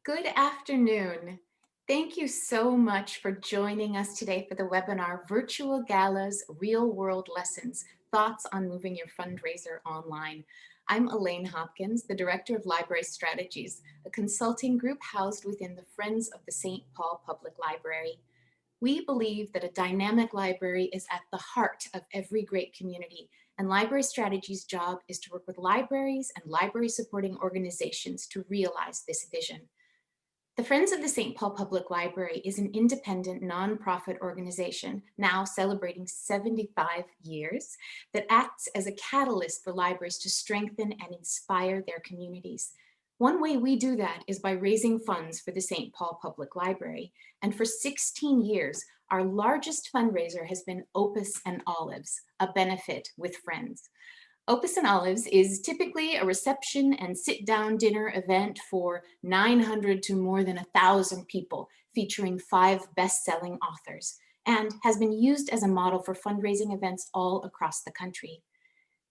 Good afternoon. Thank you so much for joining us today for the webinar, Virtual Galas, Real World Lessons, Thoughts on Moving Your Fundraiser Online. I'm Elaine Hopkins, the Director of Library Strategies, a consulting group housed within the Friends of the St. Paul Public Library. We believe that a dynamic library is at the heart of every great community, and Library Strategies' job is to work with libraries and library supporting organizations to realize this vision. The Friends of the St. Paul Public Library is an independent nonprofit organization now celebrating 75 years that acts as a catalyst for libraries to strengthen and inspire their communities. One way we do that is by raising funds for the St. Paul Public Library. And for 16 years, our largest fundraiser has been Opus Olives, a benefit with friends. Opus Olives is typically a reception and sit-down dinner event for 900 to more than 1,000 people, featuring 5 best-selling authors, and has been used as a model for fundraising events all across the country.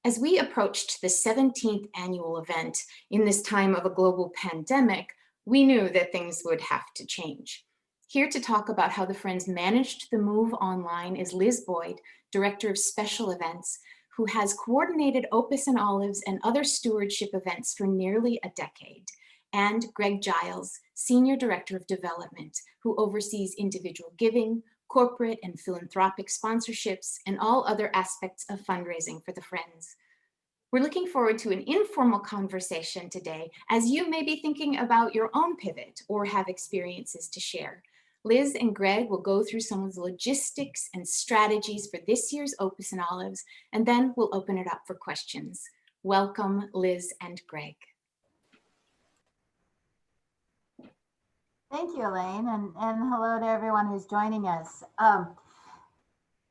As we approached the 17th annual event in this time of a global pandemic, we knew that things would have to change. Here to talk about how the Friends managed the move online is Liz Boyd, Director of Special Events, who has coordinated Opus Olives and other stewardship events for nearly a decade, and Greg Giles, Senior Director of Development, who oversees individual giving, corporate and philanthropic sponsorships, and all other aspects of fundraising for the Friends. We're looking forward to an informal conversation today as you may be thinking about your own pivot or have experiences to share. Liz and Greg will go through some of the logistics and strategies for this year's Opus Olives, and then we'll open it up for questions. Welcome, Liz and Greg. Thank you, Elaine, and hello to everyone who's joining us.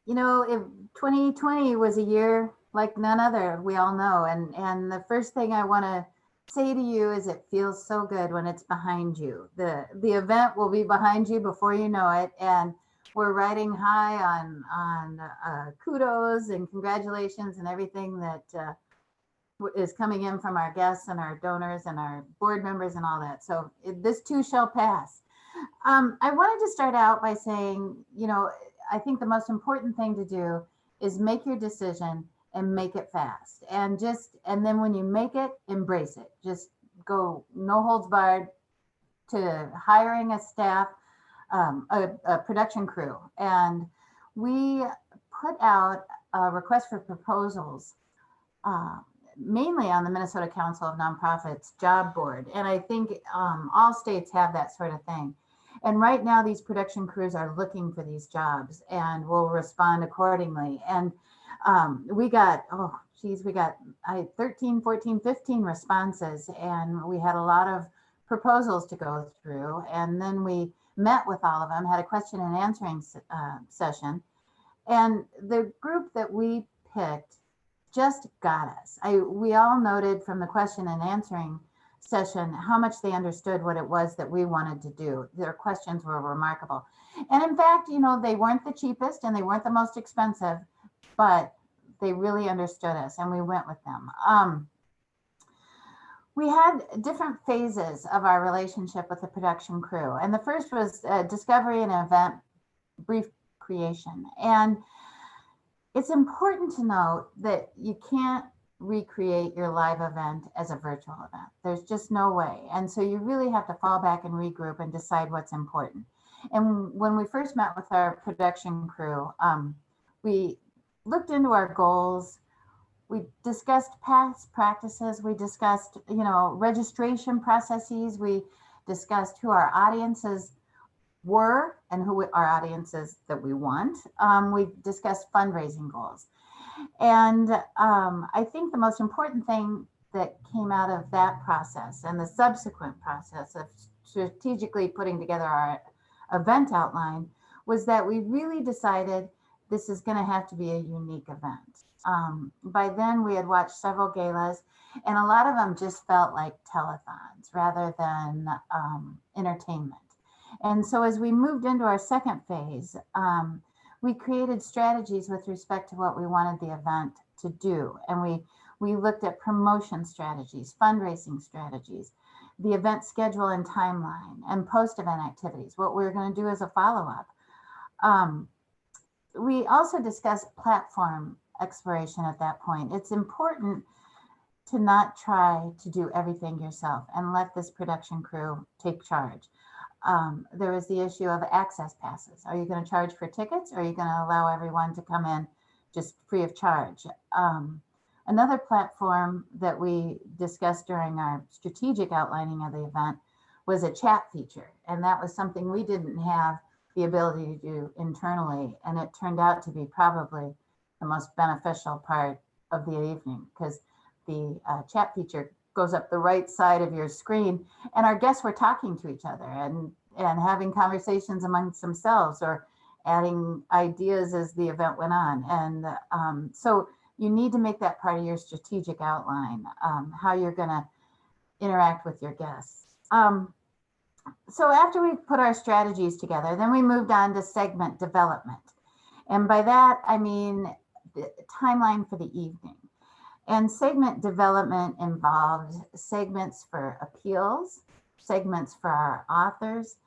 You know, 2020 was a year like none other, we all know, and the first thing I want to say to you is it feels so good when it's behind you. The event will be behind you before you know it, and we're riding high on kudos and congratulations and everything that is coming in from our guests and our donors and our board members and all that. So this too shall pass. I wanted to start out by saying, you know, I think the most important thing to do is make your decision and make it fast. And then when you make it, embrace it. Just go no holds barred to hiring a staff, a production crew. And we put out a request for proposals mainly on the Minnesota Council of Nonprofits job board. And I think all states have that sort of thing. And right now these production crews are looking for these jobs and will respond accordingly. And we got 13, 14, 15 responses, and we had a lot of proposals to go through. And then we met with all of them, had a question and answering session. And the group that we picked just got us. We all noted from the question and answering session how much they understood what it was that we wanted to do. Their questions were remarkable. And in fact, you know, they weren't the cheapest and they weren't the most expensive, but they really understood us and we went with them. We had different phases of our relationship with the production crew. And the first was discovery and event brief creation. And it's important to note that you can't recreate your live event as a virtual event. There's just no way. And so you really have to fall back and regroup and decide what's important. And when we first met with our production crew, we looked into our goals. We discussed past practices. We discussed, you know, registration processes. We discussed who our audiences were and who our audiences that we want. We discussed fundraising goals. And I think the most important thing that came out of that process and the subsequent process of strategically putting together our event outline was that we really decided this is going to have to be a unique event. By then we had watched several galas and a lot of them just felt like telethons rather than entertainment. And so as we moved into our second phase, we created strategies with respect to what we wanted the event to do. And we looked at promotion strategies, fundraising strategies, the event schedule and timeline, and post-event activities, what we're going to do as a follow-up. We also discussed platform exploration at that point. It's important to not try to do everything yourself and let this production crew take charge. There was the issue of access passes. Are you going to charge for tickets, or are you going to allow everyone to come in just free of charge? Another platform that we discussed during our strategic outlining of the event was a chat feature. And that was something we didn't have the ability to do internally. And it turned out to be probably the most beneficial part of the evening, because the chat feature goes up the right side of your screen, and our guests were talking to each other and having conversations amongst themselves, or adding ideas as the event went on. And so you need to make that part of your strategic outline, how you're going to interact with your guests. So after we put our strategies together, then we moved on to segment development. And by that, I mean the timeline for the evening. And segment development involved segments for appeals, segments for our authors,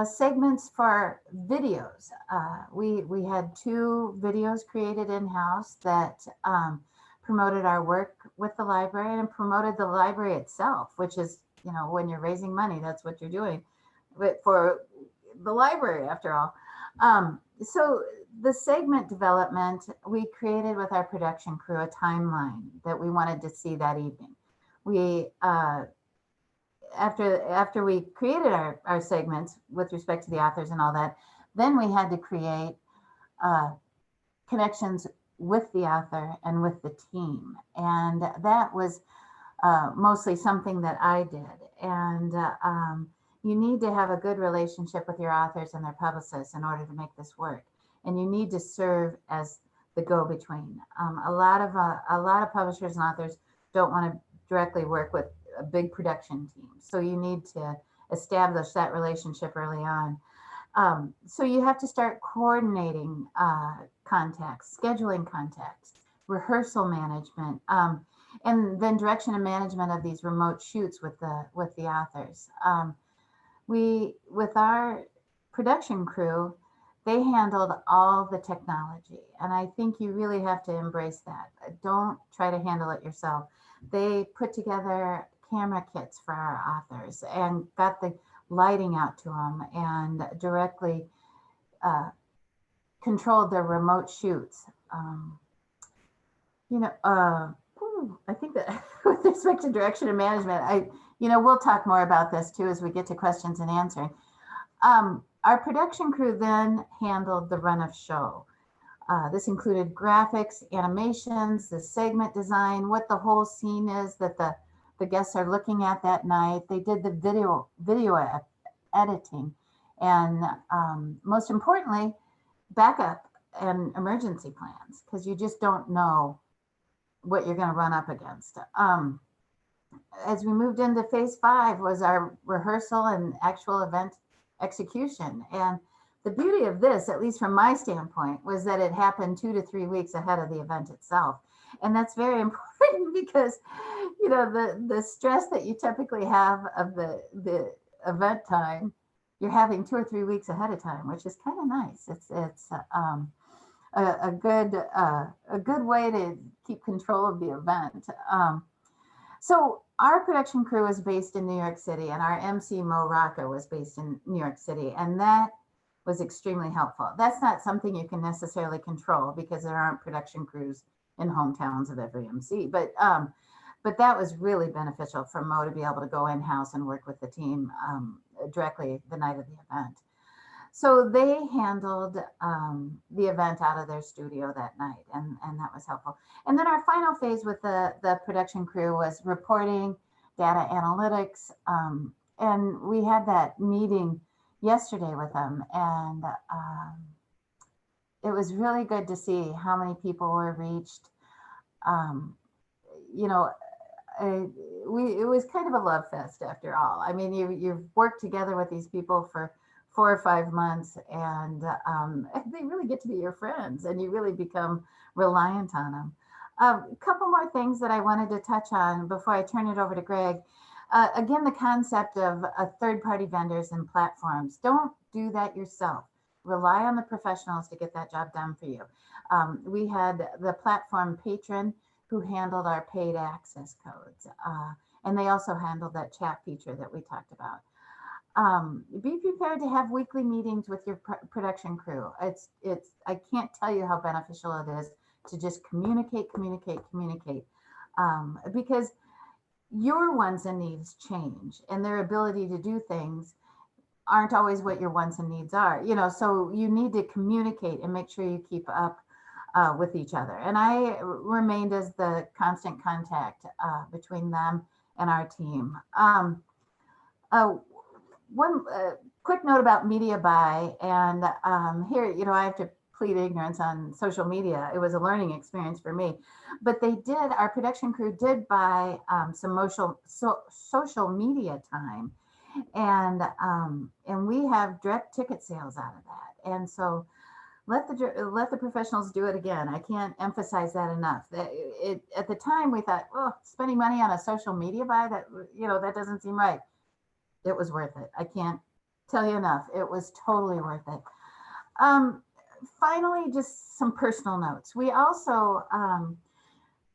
segments for videos. We had 2 videos created in-house that promoted our work with the library and promoted the library itself, which is, you know, when you're raising money, that's what you're doing for the library, after all. So the segment development, we created with our production crew a timeline that we wanted to see that evening. We after we created our segments with respect to the authors and all that, then we had to create connections with the author and with the team. And that was mostly something that I did. And you need to have a good relationship with your authors and their publicists in order to make this work. And you need to serve as the go-between. A lot of publishers and authors don't want to directly work with a big production team. So you need to establish that relationship early on. So you have to start coordinating contacts, scheduling contacts, rehearsal management, and then direction and management of these remote shoots with the authors. With our production crew, they handled all the technology. And I think you really have to embrace that. Don't try to handle it yourself. They put together camera kits for our authors and got the lighting out to them, and directly controlled their remote shoots. I think that with respect to direction and management, we'll talk more about this too as we get to questions and answering. Our production crew then handled the run of show. This included graphics, animations, the segment design, what the whole scene is that the guests are looking at that night. They did the video editing, and most importantly, backup and emergency plans, because you just don't know what you're going to run up against. As we moved into phase 5 was our rehearsal and actual event execution. And the beauty of this, at least from my standpoint, was that it happened 2 to 3 weeks ahead of the event itself. And that's very important because, the stress that you typically have of the event time, you're having 2 or 3 weeks ahead of time, which is kind of nice. It's a good way to keep control of the event. So our production crew is based in New York City, and our MC Mo Rocca was based in New York City, and that was extremely helpful. That's not something you can necessarily control because there aren't production crews in hometowns of every MC, but that was really beneficial for Mo to be able to go in-house and work with the team directly the night of the event. So they handled the event out of their studio that night, and that was helpful. And then our final phase with the production crew was reporting, data analytics, and we had that meeting yesterday with them, and it was really good to see how many people were reached. It was kind of a love fest after all. I mean, you've worked together with these people for 4 or 5 months, and they really get to be your friends, and you really become reliant on them. A couple more things that I wanted to touch on before I turn it over to Greg. Again, the concept of third-party vendors and platforms. Don't do that yourself. Rely on the professionals to get that job done for you. We had the platform patron who handled our paid access codes. And they also handled that chat feature that we talked about. Be prepared to have weekly meetings with your production crew. I can't tell you how beneficial it is to just communicate, because your wants and needs change, and their ability to do things aren't always what your wants and needs are. So you need to communicate and make sure you keep up with each other. And I remained as the constant contact between them and our team. One quick note about media buy, and here, I have to plead ignorance on social media. It was a learning experience for me, but our production crew did buy some social media time, and we have direct ticket sales out of that. And so let the professionals do it again. I can't emphasize that enough. At the time we thought, spending money on a social media buy, that doesn't seem right. It was worth it. I can't tell you enough. It was totally worth it. Finally, just some personal notes. We also,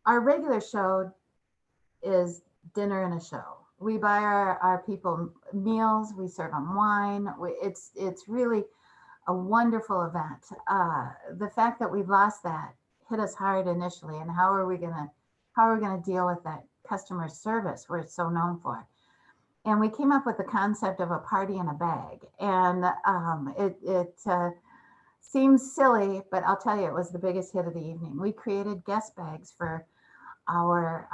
our regular show is dinner and a show. We buy our people meals, we serve them wine. It's really a wonderful event. The fact that we lost that hit us hard initially, and how are we gonna deal with that customer service we're so known for? And we came up with the concept of a party in a bag. And it seems silly, but I'll tell you, it was the biggest hit of the evening. We created guest bags for our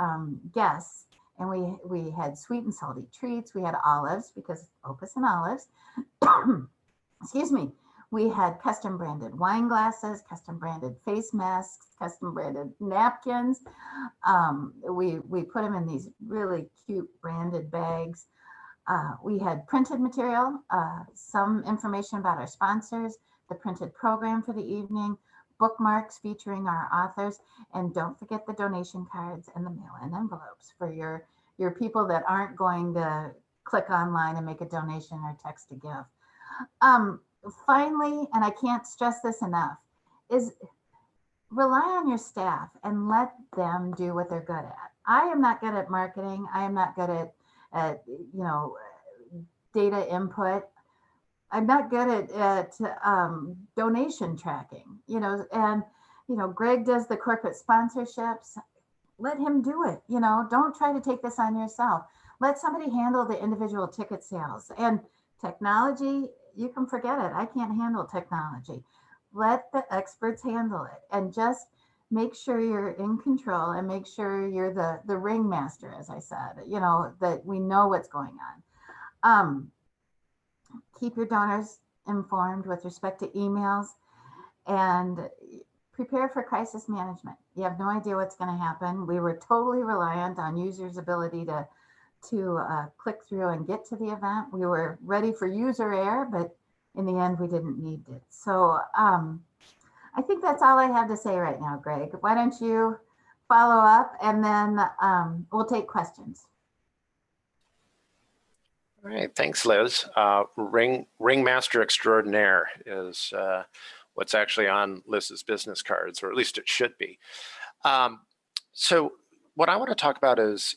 guests, and we had sweet and salty treats. We had olives, because Opus and Olives. Excuse me. We had custom branded wine glasses, custom branded face masks, custom branded napkins. We put them in these really cute branded bags. We had printed material, some information about our sponsors, the printed program for the evening, bookmarks featuring our authors, and don't forget the donation cards and the mail-in envelopes for your people that aren't going to click online and make a donation or text a gift. Finally, and I can't stress this enough, is rely on your staff and let them do what they're good at. I am not good at marketing. I am not good at data input. I'm not good at donation tracking, and Greg does the corporate sponsorships. Let him do it. Don't try to take this on yourself. Let somebody handle the individual ticket sales. And technology, you can forget it. I can't handle technology. Let the experts handle it, and just make sure you're in control, and make sure you're the ringmaster, as I said, that we know what's going on. Keep your donors informed with respect to emails, and prepare for crisis management. You have no idea what's going to happen. We were totally reliant on users' ability to click through and get to the event. We were ready for user error, but in the end, we didn't need it. So I think that's all I have to say right now, Greg. Why don't you follow up, and then we'll take questions. All right, thanks, Liz. Ringmaster extraordinaire is what's actually on Liz's business cards, or at least it should be. So what I want to talk about is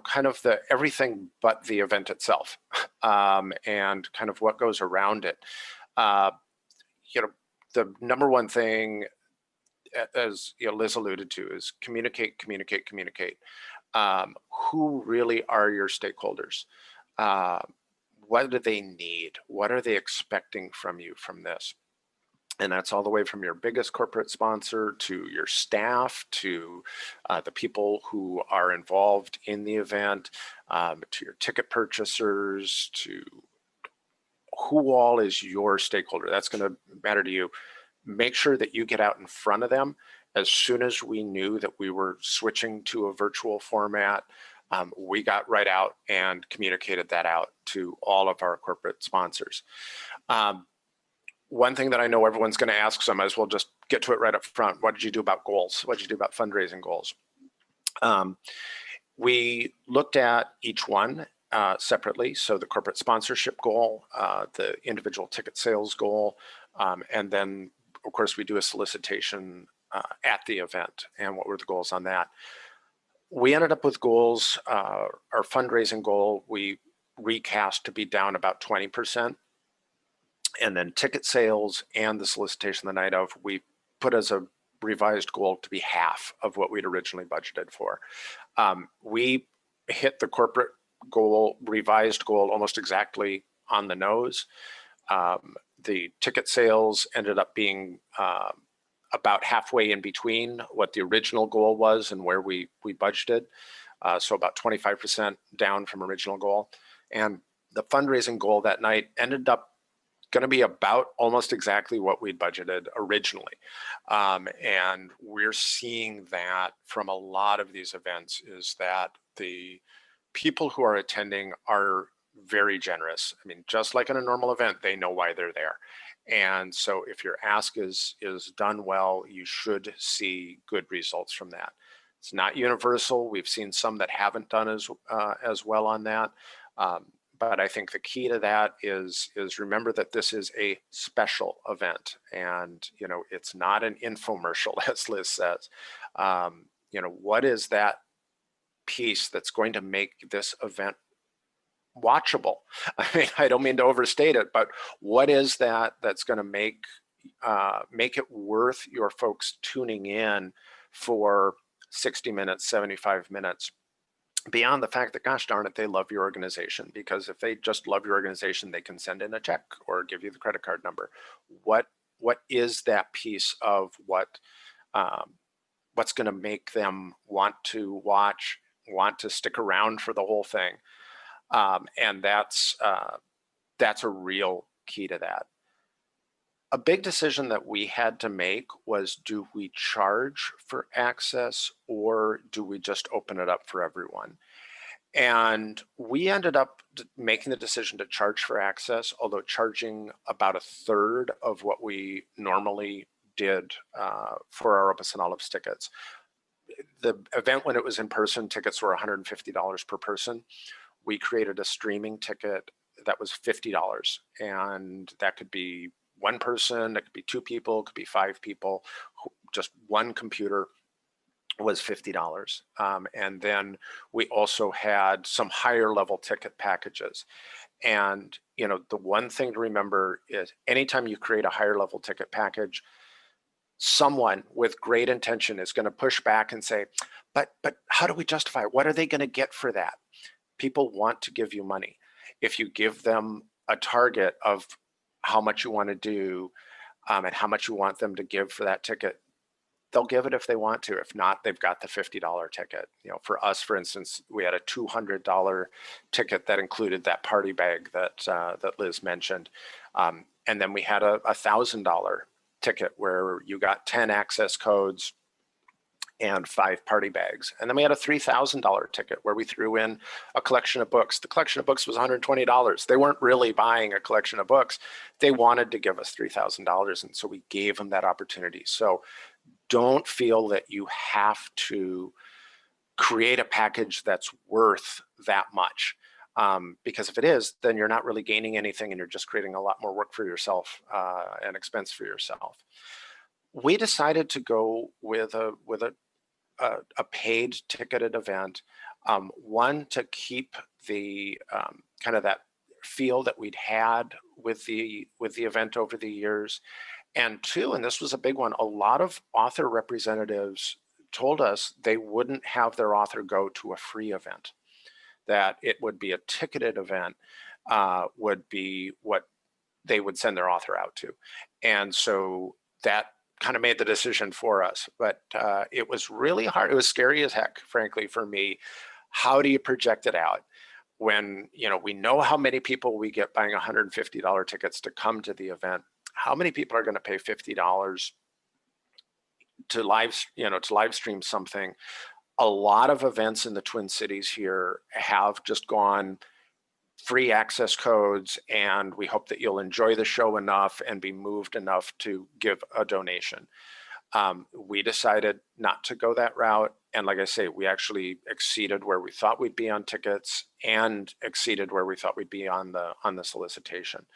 kind of the everything but the event itself, and kind of what goes around it. The number one thing, as Liz alluded to, is communicate. Who really are your stakeholders? What do they need? What are they expecting from you from this? And that's all the way from your biggest corporate sponsor to your staff, to the people who are involved in the event, to your ticket purchasers, to who all is your stakeholder. That's going to matter to you. Make sure that you get out in front of them. As soon as we knew that we were switching to a virtual format, we got right out and communicated that out to all of our corporate sponsors. One thing that I know everyone's going to ask, so I might as well just get to it right up front. What did you do about goals? What did you do about fundraising goals? We looked at each one separately. So the corporate sponsorship goal, the individual ticket sales goal, and then of course we do a solicitation at the event, and what were the goals on that. We ended up with goals, our fundraising goal, we recast to be down about 20%. And then ticket sales and the solicitation the night of, we put as a revised goal to be half of what we'd originally budgeted for. We hit the corporate goal, revised goal, almost exactly on the nose. The ticket sales ended up being about halfway in between what the original goal was and where we budgeted. So about 25% down from original goal. And the fundraising goal that night ended up going to be about almost exactly what we'd budgeted originally. And we're seeing that from a lot of these events, is that the people who are attending are very generous. I mean, just like in a normal event, they know why they're there. And so if your ask is done well, you should see good results from that. It's not universal. We've seen some that haven't done as well on that. But I think the key to that is remember that this is a special event, and it's not an infomercial, as Liz says. What is that piece that's going to make this event watchable? I mean, I don't mean to overstate it, but what is that that's going to make it worth your folks tuning in for 60 minutes, 75 minutes? Beyond the fact that, gosh darn it, they love your organization, because if they just love your organization, they can send in a check or give you the credit card number. What is that piece of what's going to make them want to watch, want to stick around for the whole thing? And that's a real key to that. A big decision that we had to make was, do we charge for access or do we just open it up for everyone? And we ended up making the decision to charge for access, although charging about a third of what we normally did for our Opus Olives tickets. The event, when it was in person, tickets were $150 per person. We created a streaming ticket that was $50, and that could be one person, it could be two people, it could be five people. Just one computer was $50. And then we also had some higher level ticket packages. And the one thing to remember is, anytime you create a higher level ticket package, someone with great intention is going to push back and say, but how do we justify it? What are they going to get for that? People want to give you money. If you give them a target of how much you want to do and how much you want them to give for that ticket, they'll give it if they want to. If not, they've got the $50 ticket. For us, for instance, we had a $200 ticket that included that party bag that Liz mentioned. And then we had a $1,000 ticket where you got 10 access codes and 5 party bags. And then we had a $3,000 ticket where we threw in a collection of books. The collection of books was $120. They weren't really buying a collection of books. They wanted to give us $3,000. And so we gave them that opportunity. So don't feel that you have to create a package that's worth that much. Because if it is, then you're not really gaining anything, and you're just creating a lot more work for yourself and expense for yourself. We decided to go with a paid ticketed event, one, to keep the kind of that feel that we'd had with the event over the years, and two, and this was a big one, a lot of author representatives told us they wouldn't have their author go to a free event, that it would be a ticketed event would be what they would send their author out to. And so that kind of made the decision for us, but it was really hard. It was scary as heck, frankly, for me. How do you project it out when we know how many people we get buying $150 tickets to come to the event? How many people are going to pay $50 to live stream something? A lot of events in the Twin Cities here have just gone free access codes, and we hope that you'll enjoy the show enough and be moved enough to give a donation. We decided not to go that route. And like I say, we actually exceeded where we thought we'd be on tickets and exceeded where we thought we'd be on the solicitation.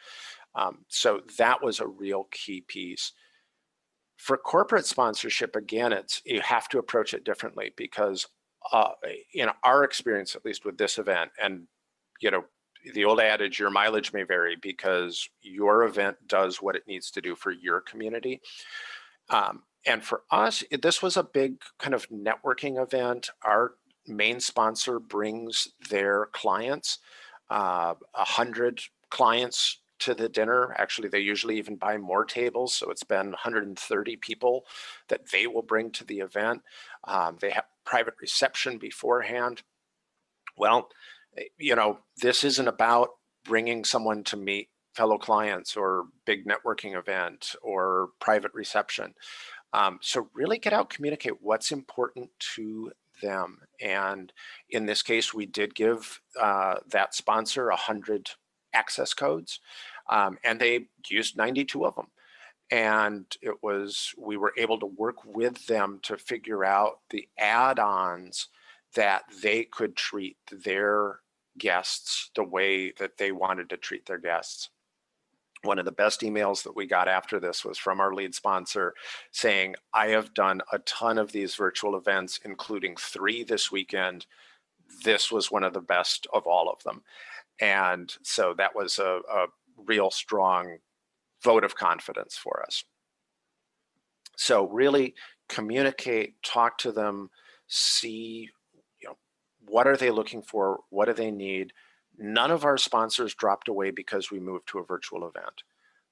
So that was a real key piece. For corporate sponsorship, again, you have to approach it differently because in our experience, at least with this event, and the old adage, your mileage may vary because your event does what it needs to do for your community. And for us, this was a big kind of networking event. Our main sponsor brings their clients, 100 clients to the dinner. Actually, they usually even buy more tables. So it's been 130 people that they will bring to the event. They have private reception beforehand. Well, this isn't about bringing someone to meet fellow clients or big networking event or private reception. So really get out, communicate what's important to them. And in this case, we did give that sponsor 100 access codes, and they used 92 of them. And we were able to work with them to figure out the add-ons that they could treat their guests the way that they wanted to treat their guests. One of the best emails that we got after this was from our lead sponsor saying, I have done a ton of these virtual events, including 3 this weekend. This was one of the best of all of them. And so that was a real strong vote of confidence for us. So really communicate, talk to them, see, what are they looking for? What do they need? None of our sponsors dropped away because we moved to a virtual event.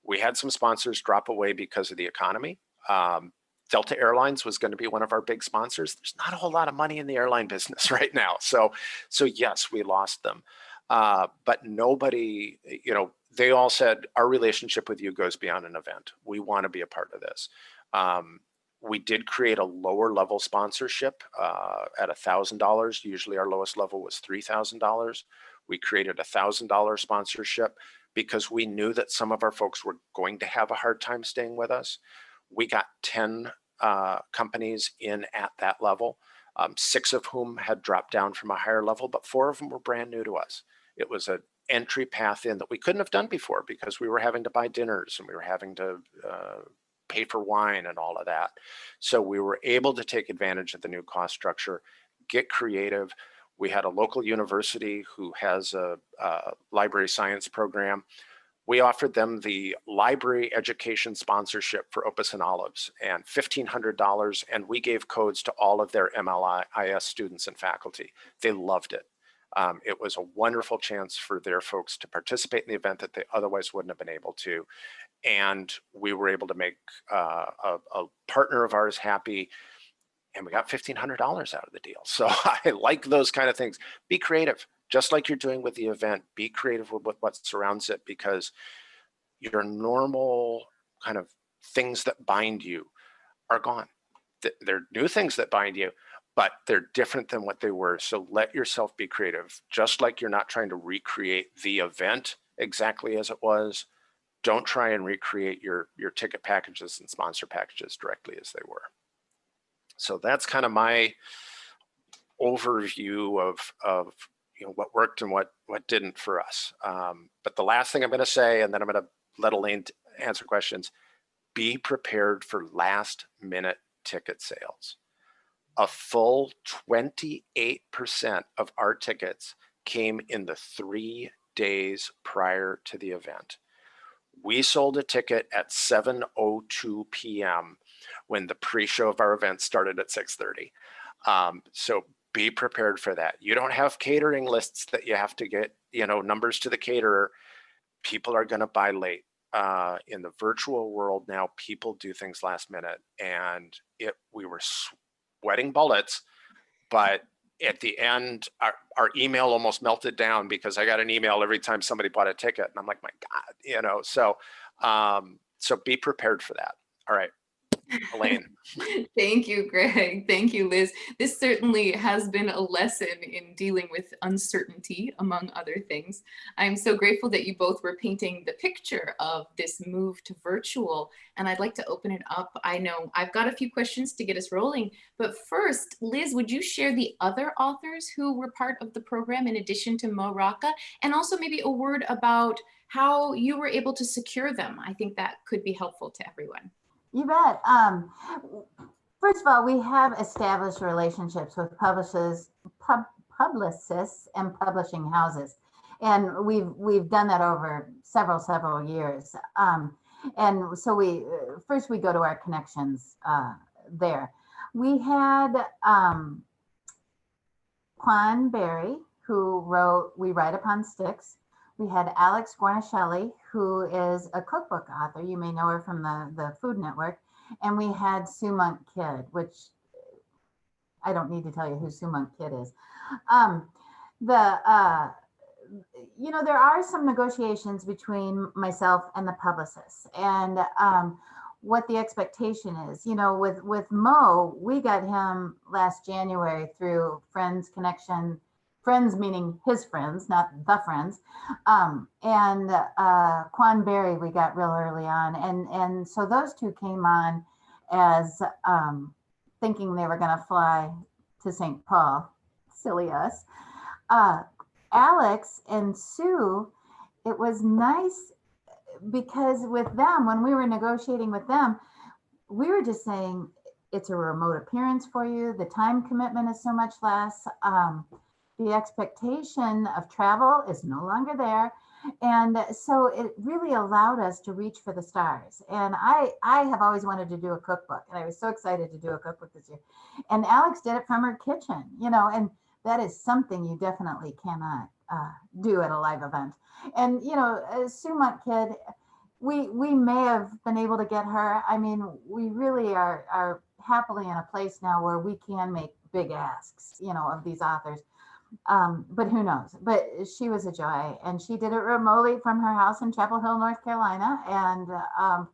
We had some sponsors drop away because of the economy. Delta Airlines was going to be one of our big sponsors. There's not a whole lot of money in the airline business right now. So yes, we lost them. But nobody, they all said, our relationship with you goes beyond an event. We want to be a part of this. We did create a lower level sponsorship at $1,000. Usually our lowest level was $3,000. We created a $1,000 sponsorship because we knew that some of our folks were going to have a hard time staying with us. We got 10 companies in at that level, 6 of whom had dropped down from a higher level, but 4 of them were brand new to us. It was an entry path in that we couldn't have done before because we were having to buy dinners and we were having to pay for wine and all of that. So we were able to take advantage of the new cost structure, get creative. We had a local university who has a library science program. We offered them the library education sponsorship for Opus and Olives and $1,500, and we gave codes to all of their MLIS students and faculty. They loved it. It was a wonderful chance for their folks to participate in the event that they otherwise wouldn't have been able to. And we were able to make a partner of ours happy, and we got $1,500 out of the deal. So I like those kind of things. Be creative, just like you're doing with the event. Be creative with what surrounds it, because your normal kind of things that bind you are gone. There are new things that bind you, but they're different than what they were. So let yourself be creative. Just like you're not trying to recreate the event exactly as it was, don't try and recreate your ticket packages and sponsor packages directly as they were. So that's kind of my overview of what worked and what didn't for us. But the last thing I'm going to say, and then I'm going to let Elaine answer questions, be prepared for last minute ticket sales. A full 28% of our tickets came in the 3 days prior to the event. We sold a ticket at 7:02 p.m. when the pre-show of our event started at 6:30. So be prepared for that. You don't have catering lists that you have to get, numbers to the caterer. People are going to buy late. In the virtual world now, people do things last minute, and we were sweating bullets, but at the end, our email almost melted down because I got an email every time somebody bought a ticket, and I'm like, my God, so be prepared for that. All right. Elaine. Thank you, Greg. Thank you, Liz. This certainly has been a lesson in dealing with uncertainty, among other things. I'm so grateful that you both were painting the picture of this move to virtual, and I'd like to open it up. I know I've got a few questions to get us rolling, but first, Liz, would you share the other authors who were part of the program in addition to Mo Rocca, and also maybe a word about how you were able to secure them? I think that could be helpful to everyone. You bet. First of all, we have established relationships with publicists and publishing houses, and we've done that over several years. And so we first we go to our connections there. We had Quan Berry, who wrote "We Write Upon Sticks." We had Alex Guarnaschelli, who is a cookbook author. You may know her from the Food Network. And we had Sue Monk Kidd, which I don't need to tell you who Sue Monk Kidd is. There are some negotiations between myself and the publicists, and what the expectation is. With Mo, we got him last January through Friends Connection. Friends meaning his friends, not the friends. And Quan Berry we got real early on. And so those two came on as thinking they were going to fly to St. Paul. Silly us. Alex and Sue, it was nice because with them, when we were negotiating with them, we were just saying, it's a remote appearance for you. The time commitment is so much less. The expectation of travel is no longer there. And so it really allowed us to reach for the stars. And I have always wanted to do a cookbook, and I was so excited to do a cookbook this year. And Alex did it from her kitchen, and that is something you definitely cannot do at a live event. And, Sue Monk Kidd, we may have been able to get her. I mean, we really are happily in a place now where we can make big asks, of these authors. But who knows? But she was a joy, and she did it remotely from her house in Chapel Hill, North Carolina. And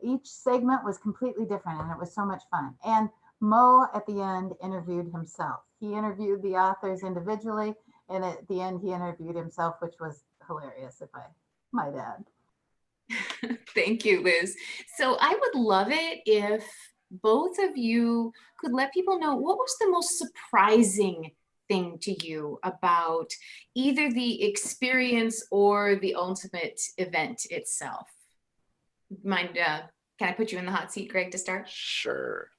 each segment was completely different, and it was so much fun. And Mo at the end interviewed himself. He interviewed the authors individually, and at the end he interviewed himself, which was hilarious, if I might add. Thank you, Liz. So I would love it if both of you could let people know what was the most surprising thing to you about either the experience or the ultimate event itself. Mind, can I put you in the hot seat, Greg, to start? Sure.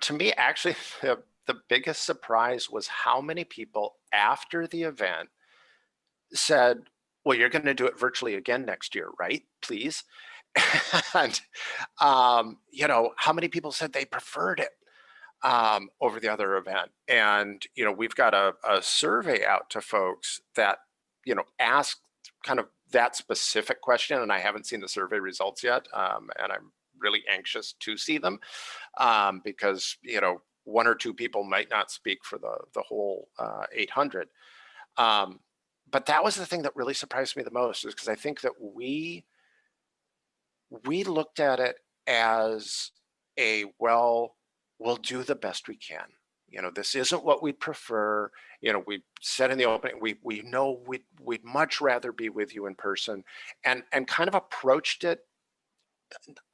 To me, actually, the biggest surprise was how many people after the event said, well, you're going to do it virtually again next year, right? Please. And, how many people said they preferred it over the other event. And, we've got a survey out to folks that, ask kind of that specific question. And I haven't seen the survey results yet. And I'm really anxious to see them because, one or two people might not speak for the whole 800. But that was the thing that really surprised me the most, is because I think that we looked at it as we'll do the best we can. This isn't what we'd prefer. We said in the opening, we know we'd much rather be with you in person, and kind of approached it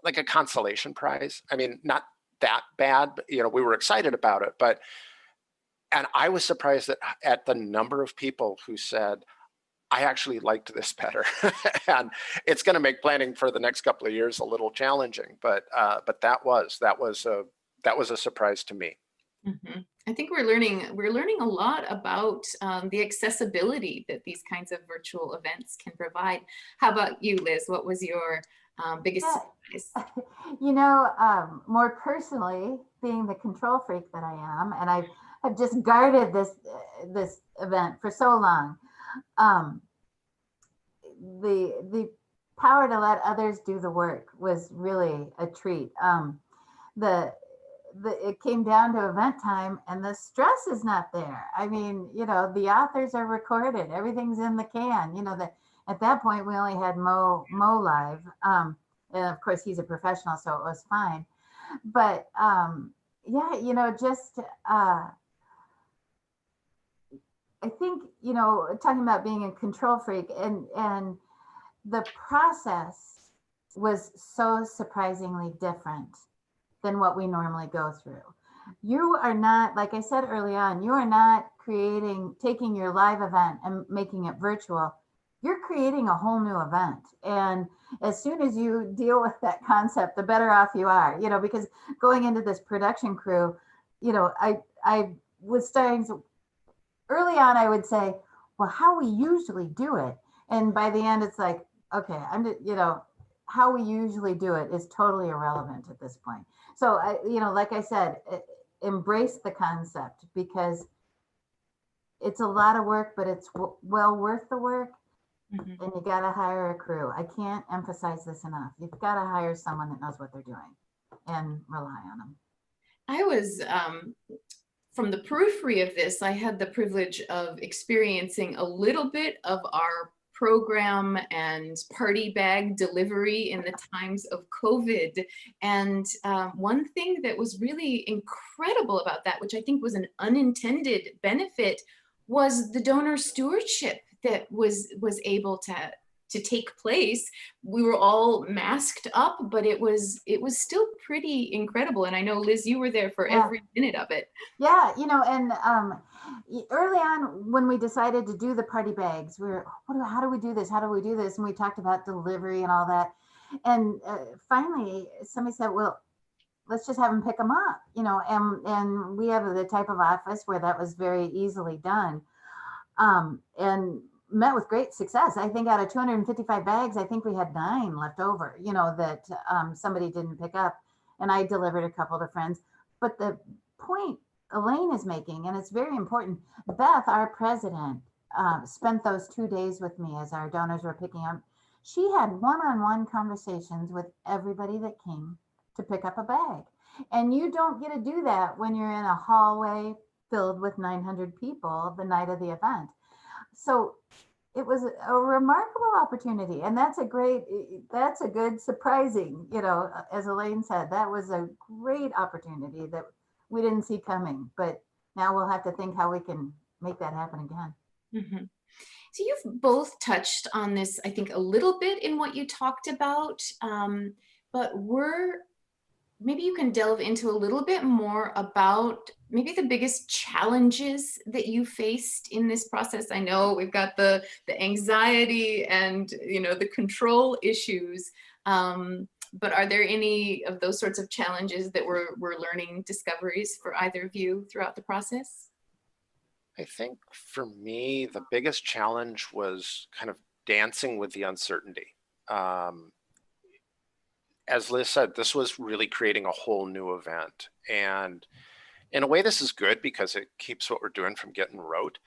like a consolation prize. I mean, not that bad, but we were excited about it, and I was surprised at the number of people who said, I actually liked this better. And it's going to make planning for the next couple of years a little challenging, but that was a surprise to me. Mm-hmm. I think we're learning a lot about the accessibility that these kinds of virtual events can provide. How about you, Liz? What was your biggest surprise? More personally, being the control freak that I am, and I have just guarded this event for so long. The power to let others do the work was really a treat. It came down to event time, and the stress is not there. I mean, the authors are recorded, everything's in the can. At that point we only had Mo live. And of course, he's a professional, so it was fine. But yeah, just I think, talking about being a control freak, and the process was so surprisingly different than what we normally go through. You are not, like I said early on, you are not taking your live event and making it virtual. You're creating a whole new event. And as soon as you deal with that concept, the better off you are, because going into this production crew, I was starting to, early on, I would say, well, how we usually do it. And by the end, it's like, okay, how we usually do it is totally irrelevant at this point. So like I said, embrace the concept, because it's a lot of work, but it's well worth the work. Mhm. And you got to hire a crew. I can't emphasize this enough. You've got to hire someone that knows what they're doing and rely on them. I was, from the periphery of this, I had the privilege of experiencing a little bit of our program and party bag delivery in the times of COVID. And one thing that was really incredible about that, which I think was an unintended benefit, was the donor stewardship that was able to take place. We were all masked up, but it was still pretty incredible. And I know, Liz, you were there for every minute of it. Yeah, and early on when we decided to do the party bags, we were, how do we do this? How do we do this? And we talked about delivery and all that. And finally, somebody said, well, let's just have them pick them up, and we have the type of office where that was very easily done, and met with great success. I think out of 255 bags, I think we had 9 left over, that somebody didn't pick up, and I delivered a couple to friends. But the point Elaine is making, and it's very important, Beth, our president, spent those 2 days with me as our donors were picking up. She had one-on-one conversations with everybody that came to pick up a bag. And you don't get to do that when you're in a hallway filled with 900 people the night of the event. So it was a remarkable opportunity. And that's a good surprising, as Elaine said, that was a great opportunity that we didn't see coming. But now we'll have to think how we can make that happen again. Mm-hmm. So you've both touched on this, I think, a little bit in what you talked about, but maybe you can delve into a little bit more about maybe the biggest challenges that you faced in this process. I know we've got the anxiety and the control issues, but are there any of those sorts of challenges that were learning discoveries for either of you throughout the process? I think for me, the biggest challenge was kind of dancing with the uncertainty. As Liz said, this was really creating a whole new event. And in a way, this is good because it keeps what we're doing from getting rote.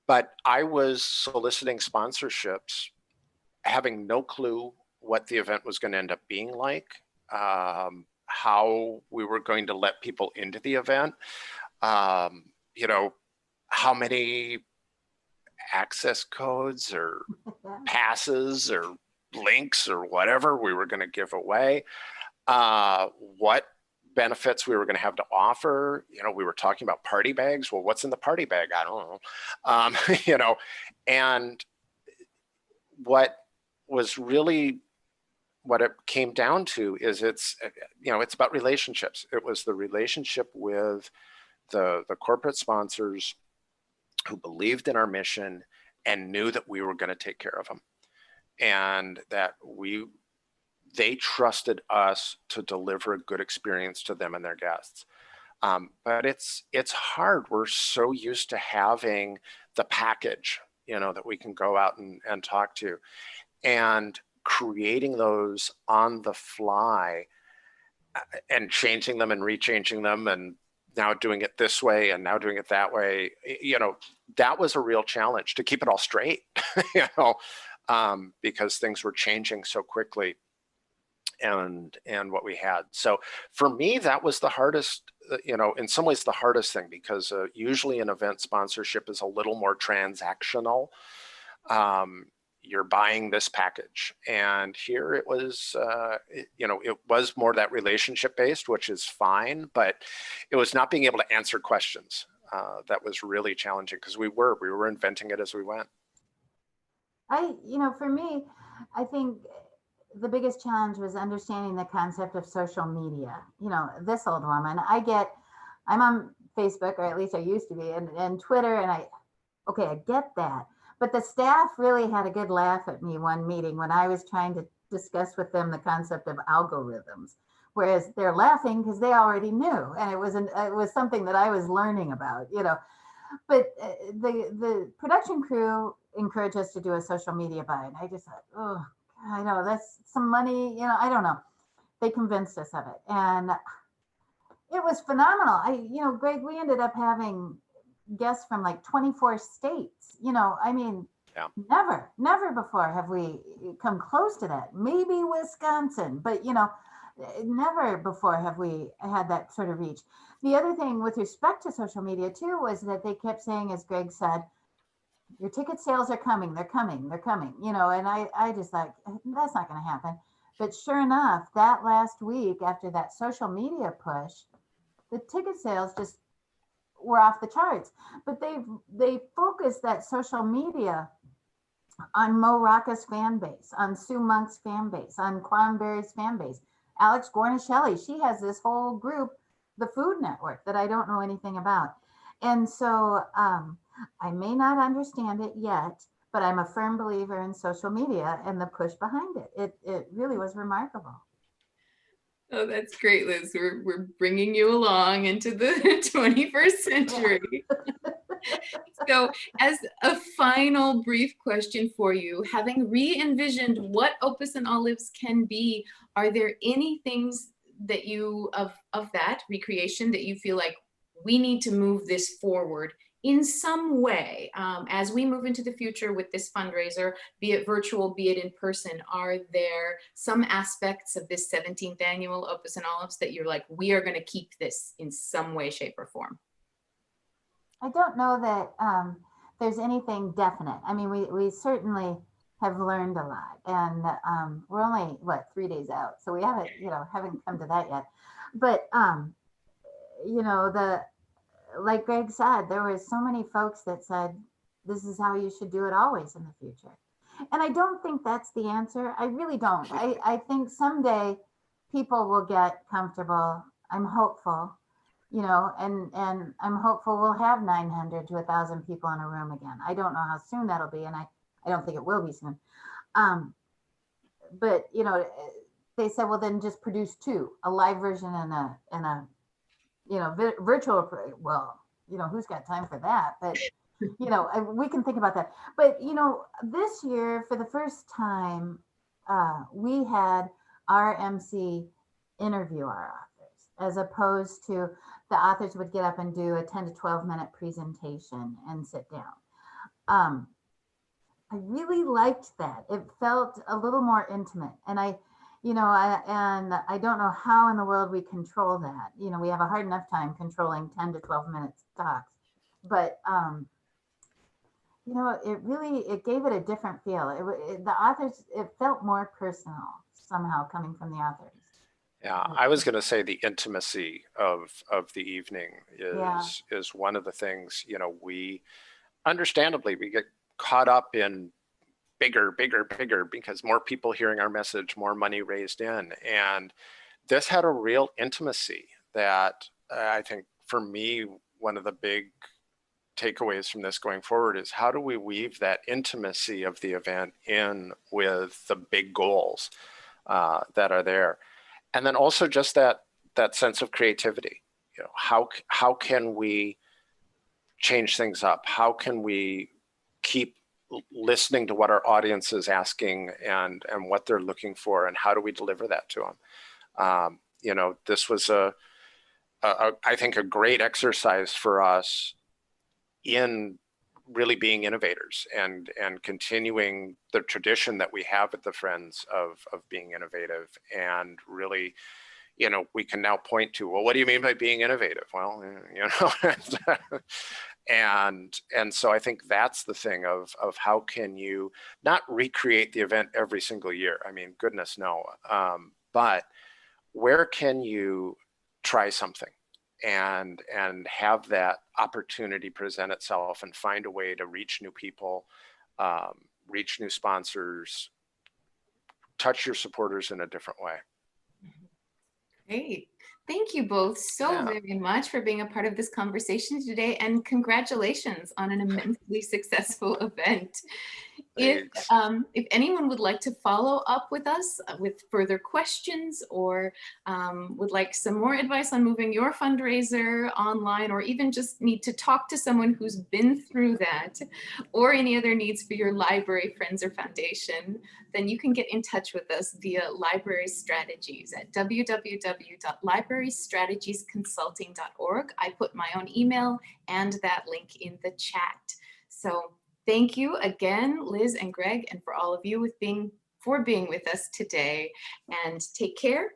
But I was soliciting sponsorships, having no clue what the event was going to end up being like, how we were going to let people into the event, how many access codes or passes or links or whatever we were going to give away, what benefits we were going to have to offer. We were talking about party bags. Well, what's in the party bag? I don't know. And what was really what it came down to is it's about relationships. It was the relationship with the corporate sponsors who believed in our mission and knew that we were going to take care of them, and that they trusted us to deliver a good experience to them and their guests. But it's hard. We're so used to having the package, that we can go out and talk to, and creating those on the fly and changing them and rechanging them, and now doing it this way and now doing it that way. That was a real challenge to keep it all straight, because things were changing so quickly, and what we had. So for me, that was the hardest, in some ways the hardest thing, because usually an event sponsorship is a little more transactional. you're buying this package. And here it was, it was more that relationship based, which is fine, but it was not being able to answer questions. That was really challenging because we were inventing it as we went. For me, I think the biggest challenge was understanding the concept of social media. This old woman, I'm on Facebook, or at least I used to be, and Twitter, and I get that. But the staff really had a good laugh at me one meeting when I was trying to discuss with them the concept of algorithms, whereas they're laughing because they already knew, and it was something that I was learning about. But the production crew encouraged us to do a social media buy, and I just thought, oh, I know that's some money. I don't know. They convinced us of it, and it was phenomenal. Greg, we ended up having guests from like 24 states. Yeah. Never before have we come close to that. Maybe Wisconsin, but never before have we had that sort of reach. The other thing with respect to social media too was that they kept saying, as Greg said, your ticket sales are coming, they're coming, and I just like, that's not going to happen. But sure enough, that last week after that social media push, the ticket sales just were off the charts. But they focused that social media on Mo Rocca's fan base, on Sue Monk's fan base, on Quan Berry's fan base. Alex Gornishelli, she has this whole group, the Food Network, that I don't know anything about. And so I may not understand it yet, but I'm a firm believer in social media and the push behind it. It really was remarkable. Oh, that's great, Liz. We're bringing you along into the 21st century. So as a final brief question for you, having re-envisioned what Opus and Olives can be, are there any things that you, of that recreation, that you feel like we need to move this forward in some way as we move into the future with this fundraiser, be it virtual, be it in person? Are there some aspects of this 17th annual Opus and Olives that you're like, we are going to keep this in some way, shape, or form? I don't know that there's anything definite. I mean, we certainly have learned a lot, and we're only 3 days out, so we haven't come to that yet. But like Greg said, there were so many folks that said this is how you should do it always in the future, and I don't think that's the answer. I really don't. I think someday people will get comfortable. I'm hopeful. And I'm hopeful we'll have 900 to 1,000 people in a room again. I don't know how soon that'll be, and I don't think it will be soon. But they said, well, then just produce two, a live version and a virtual. Well, who's got time for that? But we can think about that. But this year, for the first time, we had our MC interview our authors, as opposed to the authors would get up and do a 10 to 12 minute presentation and sit down. I really liked that. It felt a little more intimate, and I don't know how in the world we control that. We have a hard enough time controlling 10 to 12 minutes talks, but it gave it a different feel. The authors, it felt more personal somehow coming from the authors. Yeah, I was going to say the intimacy of the evening is one of the things. We understandably we get caught up in bigger because more people hearing our message, more money raised in, and this had a real intimacy that I think for me, one of the big takeaways from this going forward is how do we weave that intimacy of the event in with the big goals that are there. And then also just that sense of creativity. How can we change things up? How can we keep listening to what our audience is asking and what they're looking for, and how do we deliver that to them? This was I think a great exercise for us in really being innovators and continuing the tradition that we have at the Friends of being innovative, and really, we can now point to, well, what do you mean by being innovative? Well, and so I think that's the thing of how can you not recreate the event every single year? I mean, goodness, no. But where can you try something and have that opportunity present itself and find a way to reach new people, reach new sponsors, touch your supporters in a different way. Great. Thank you both so very much for being a part of this conversation today, and congratulations on an immensely successful event. If anyone would like to follow up with us with further questions, or would like some more advice on moving your fundraiser online, or even just need to talk to someone who's been through that, or any other needs for your library, friends, or foundation, then you can get in touch with us via Library Strategies at www.librarystrategiesconsulting.org. I put my own email and that link in the chat. So thank you again, Liz and Greg, and for all of you for being with us today. And take care.